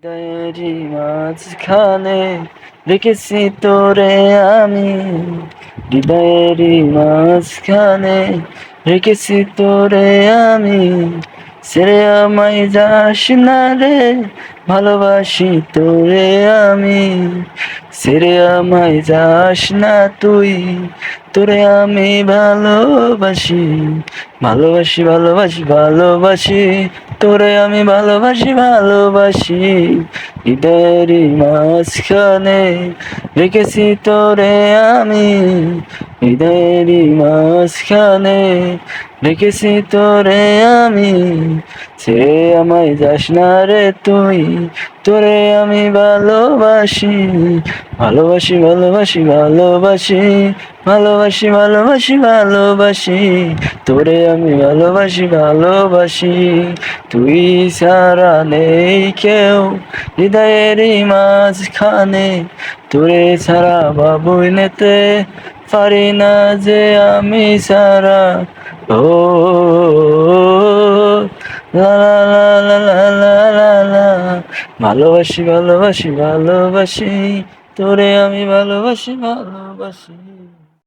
হৃদয়েরই মাঝখানে রেখেছি তোরে আমি, হৃদয়েরই মাঝখানে রেখেছি তোরে আমি, ছেড়ে আমায় যাস না রে, ভালোবাসি তোরে আমি, ছেড়ে আমায় যাস না তুই, তোরে আমি ভালোবাসি, ভালোবাসি ভালোবাসি ভালোবাসি, তোরে আমি ভালোবাসি ভালোবাসি, হৃদয়েরই মাঝখানে রেখেছি তোরে আমি, হৃদয়েরই মাঝখানে রেখেছি তোরে আমি, ছেড়ে আমায় যাস না রে তুই, তোরে আমি ভালোবাসি, ভালোবাসি ভালোবাসি ভালোবাসি, ভালোবাসি ভালোবাসি ভালোবাসি, তোরে আমি ভালোবাসি ভালোবাসি, তুই ছাড়া নেই কেউ হৃদয়েরই মাঝখানে, তোরে ছাড়া ভাবই নিতে পারি না যে আমি ছাড়া, ও লা লা লা লা লা লা লা, ভালোবাসি ভালোবাসি ভালোবাসি, তোরে আমি ভালোবাসি ভালোবাসি।